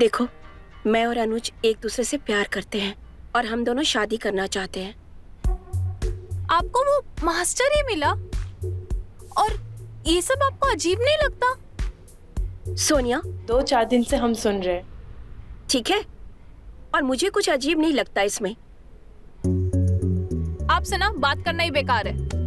देखो, मैं और अनुज एक दूसरे से प्यार करते हैं और हम दोनों शादी करना चाहते हैं। आपको वो मास्टर ही मिला और ये सब आपको अजीब नहीं लगता? सोनिया, 2-4 दिन से हम सुन रहे हैं। ठीक है, और मुझे कुछ अजीब नहीं लगता इसमें। आपसे ना बात करना ही बेकार है।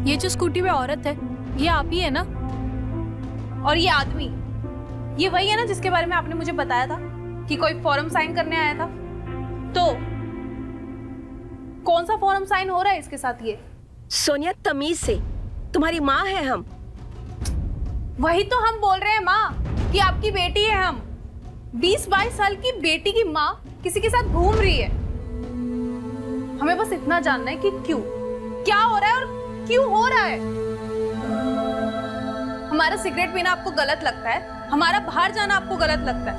ये जो स्कूटी पे औरत है, ये आप ही है ना? और ये आदमी, ये वही है ना जिसके बारे में आपने मुझे बताया था कि कोई फॉर्म साइन करने आया था? तो कौन सा फॉर्म साइन हो रहा है इसके साथ? ये सोनिया, तमीज से, तुम्हारी माँ है हम। वही तो हम बोल रहे हैं माँ, कि आपकी बेटी है हम। 20-22 साल की बेटी की माँ किसी के साथ घूम रही है। हमें बस इतना जानना है कि क्यों, क्या हो रहा है और क्यों हो रहा है। हमारा सिगरेट पीना आपको गलत लगता है, हमारा बाहर जाना आपको गलत लगता है।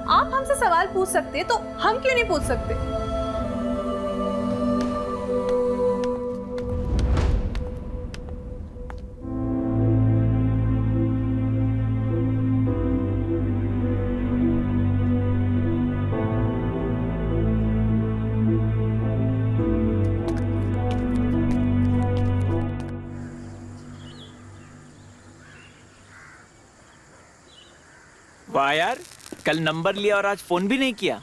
आप हमसे सवाल पूछ सकते हैं तो हम क्यों नहीं पूछ सकते? वाह यार, कल नंबर लिया और आज फोन भी नहीं किया।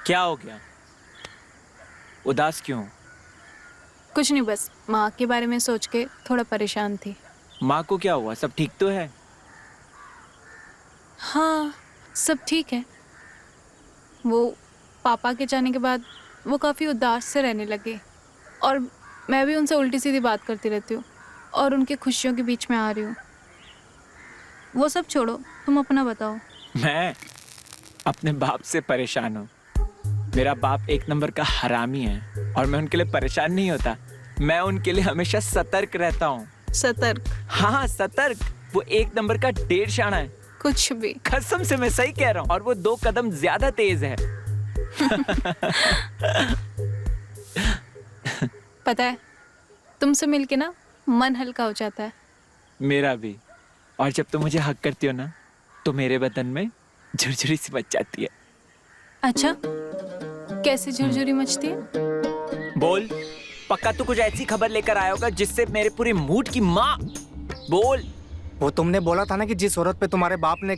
क्या हो गया? उदास क्यों? कुछ नहीं, बस माँ के बारे में सोच के थोड़ा परेशान थी। माँ को क्या हुआ? सब ठीक तो है? हाँ, सब ठीक है। वो पापा के जाने के बाद वो काफ़ी उदास से रहने लगे और मैं भी उनसे उल्टी सीधी बात करती रहती हूँ और उनकी खुशियों के बीच में आ रही हूँ। वो सब छोड़ो, तुम अपना बताओ। मैं अपने बाप से परेशान हूँ। मेरा बाप एक नंबर का हरामी है और मैं उनके लिए परेशान नहीं होता, मैं उनके लिए हमेशा सतर्क रहता हूँ। सतर्क? हाँ, सतर्क। वो एक नंबर का ढेर शाना है। कुछ भी। कसम से मैं सही कह रहा हूँ। और वो 2 कदम ज्यादा तेज है। पता है, तुमसे मिलके ना मन हल्का हो जाता है। मेरा भी। और जब तुम मुझे हक करती हो ना, तो मेरे बदन में झुरझुरी सी मच जाती है। अच्छा, कैसे झुरझुरी मचती है? बोल, पक्का तू कुछ ऐसी खबर लेकर आया होगा जिससे मेरे पूरे मूड की माँ। बोल। वो तुमने बोला था ना कि जिस औरत पे तुम्हारे बाप ने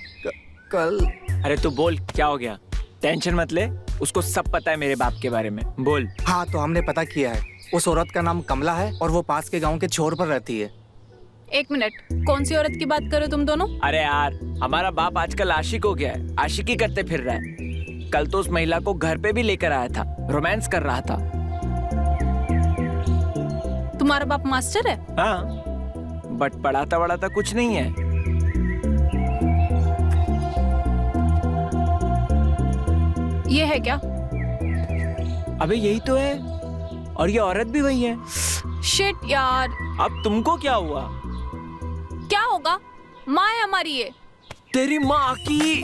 कल। अरे तू बोल, क्या हो गया? टेंशन मत ले, उसको सब पता है मेरे बाप के बारे में। बोल। हाँ, तो हमने पता किया है। उस औरत का नाम कमला है और वो पास के गांव के छोर पर रहती है। एक मिनट, कौन सी औरत की बात कर रहे हो तुम दोनों? अरे यार, हमारा बाप आजकल आशिक हो गया है, आशिकी करते फिर रहा है। कल तो उस महिला को घर पे भी लेकर आया था, रोमांस कर रहा था। तुम्हारा बाप मास्टर है? हाँ, बट पढ़ाता वढ़ाता कुछ नहीं है। ये है क्या? अबे यही तो है, और ये औरत भी वही है। शिट यार। अब तुमको क्या हुआ? क्या होगा, माँ है हमारी ये। तेरी माँ की।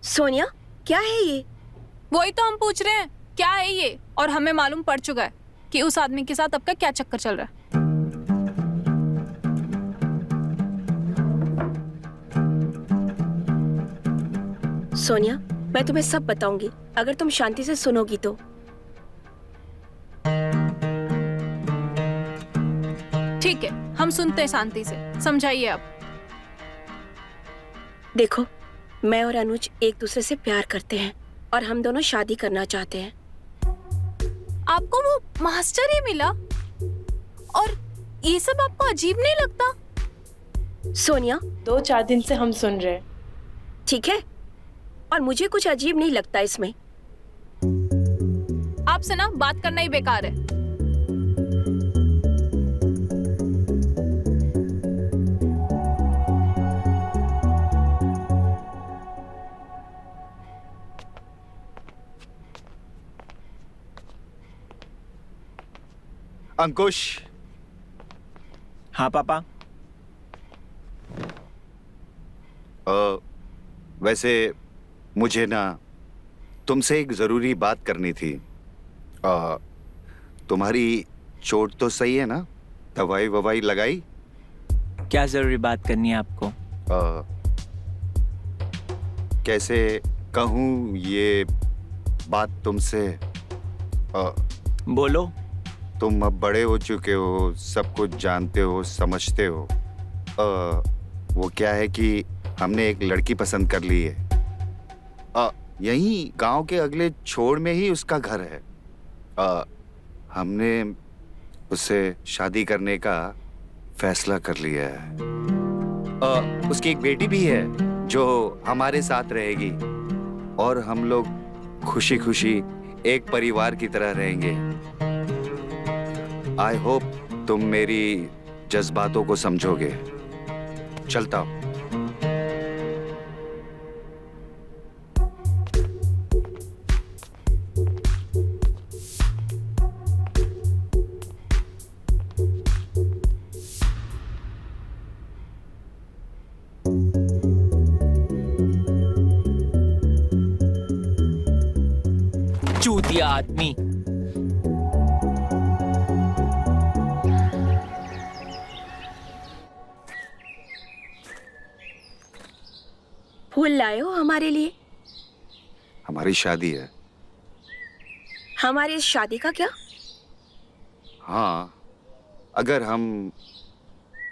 सोनिया, क्या है ये? वही तो हम पूछ रहे हैं, क्या है ये? और हमें मालूम पड़ चुका है कि उस आदमी के साथ आपका क्या चक्कर चल रहा है। सोनिया, मैं तुम्हें सब बताऊंगी अगर तुम शांति से सुनोगी तो। ठीक है, हम सुनते हैं शांति से, समझाइए आप। देखो, मैं और अनुज एक दूसरे से प्यार करते हैं और हम दोनों शादी करना चाहते हैं। आपको वो मास्टर ही मिला और ये सब आपको अजीब नहीं लगता? सोनिया, 2-4 दिन से हम सुन रहे हैं। ठीक है, और मुझे कुछ अजीब नहीं लगता इसमें। आप आपसे ना बात करना ही बेकार है। अंकुश, हाँ पापा। वैसे मुझे ना तुमसे एक ज़रूरी बात करनी थी। तुम्हारी चोट तो सही है ना? दवाई ववाई लगाई? क्या जरूरी बात करनी है आपको? कैसे कहूँ ये बात तुमसे? बोलो। तुम अब बड़े हो चुके हो, सब कुछ जानते हो, समझते हो। वो क्या है कि हमने एक लड़की पसंद कर ली है। यहीं गांव के अगले छोर में ही उसका घर है। हमने उससे शादी करने का फैसला कर लिया है। उसकी एक बेटी भी है जो हमारे साथ रहेगी और हम लोग खुशी खुशी एक परिवार की तरह रहेंगे। आई होप तुम मेरी जज्बातों को समझोगे। चलता हूं। चूतिया आदमी। फूल लाए हो हमारे लिए? हमारी शादी है। हमारी इस शादी का क्या? हाँ, अगर हम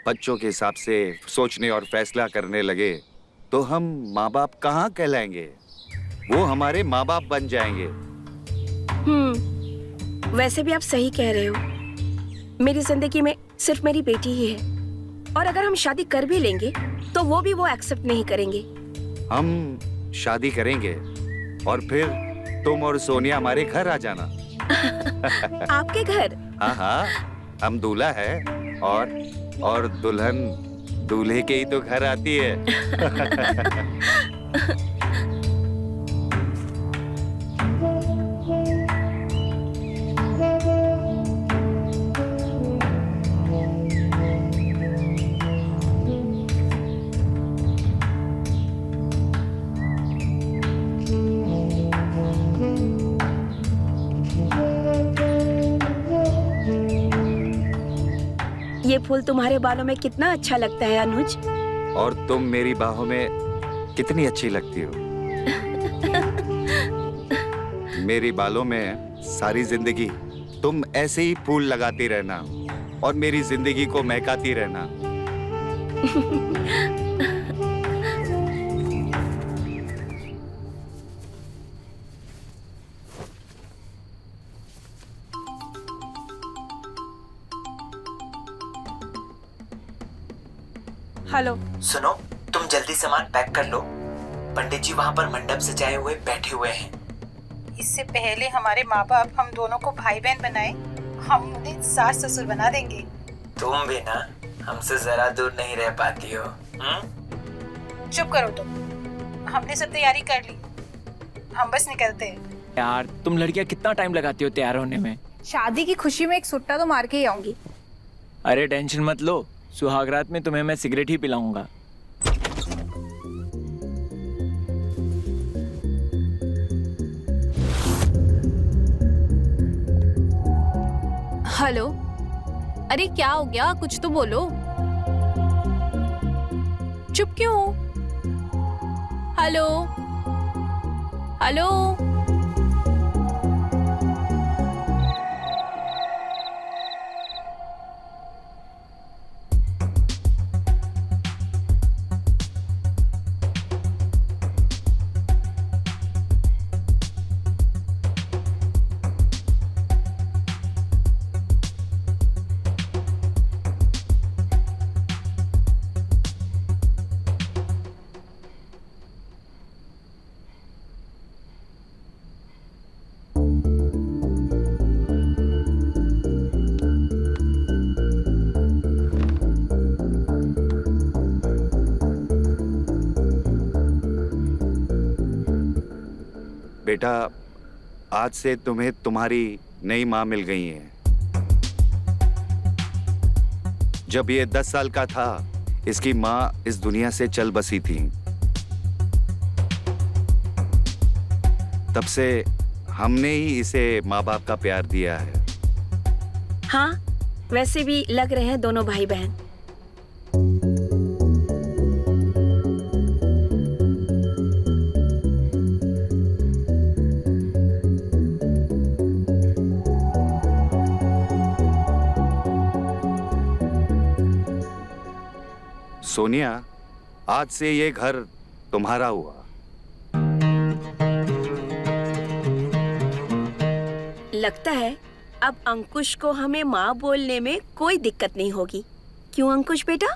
बच्चों के हिसाब से सोचने और फैसला करने लगे तो हम माँ बाप कहाँ कहलाएंगे? वो हमारे माँ बाप बन जाएंगे। वैसे भी आप सही कह रहे हो। मेरी जिंदगी में सिर्फ मेरी बेटी ही है, और अगर हम शादी कर भी लेंगे तो वो भी एक्सेप्ट नहीं करेंगे। हम शादी करेंगे और फिर तुम और सोनिया हमारे घर आ जाना। आपके घर? हाँ हाँ, हम दूल्हा है और दुल्हन दूल्हे के ही तो घर आती है। ये फूल तुम्हारे बालों में कितना अच्छा लगता है अनुज। और तुम मेरी बाहों में कितनी अच्छी लगती हो। मेरी बालों में सारी जिंदगी तुम ऐसे ही फूल लगाती रहना और मेरी जिंदगी को महकाती रहना। हेलो। सुनो, तुम जल्दी सामान पैक कर लो। पंडित जी वहाँ पर मंडप सजाए हुए बैठे हुए हैं। इससे पहले हमारे माँ बाप हम दोनों को भाई बहन बनाए, हम उन्हें सास ससुर बना देंगे। तुम भी ना हमसे जरा दूर नहीं रह पाती हो। चुप करो तुम। हमने सब तैयारी कर ली, हम बस निकलते हैं। यार तुम लड़कियां कितना टाइम लगाती हो तैयार होने में? शादी की खुशी में एक सुट्टा तो मार के ही आऊंगी। अरे टेंशन मत लो, सुहागरात में तुम्हें मैं सिगरेट ही पिलाऊंगा। हेलो, अरे क्या हो गया? कुछ तो बोलो। चुप क्यों हो? Hello hello. बेटा, आज से तुम्हें तुम्हारी नई माँ मिल गई है। जब ये 10 साल का था, इसकी माँ इस दुनिया से चल बसी थी। तब से हमने ही इसे माँ बाप का प्यार दिया है। हाँ, वैसे भी लग रहे हैं दोनों भाई बहन। सोनिया, आज से ये घर तुम्हारा हुआ। लगता है अब अंकुश को हमें माँ बोलने में कोई दिक्कत नहीं होगी। क्यों अंकुश बेटा?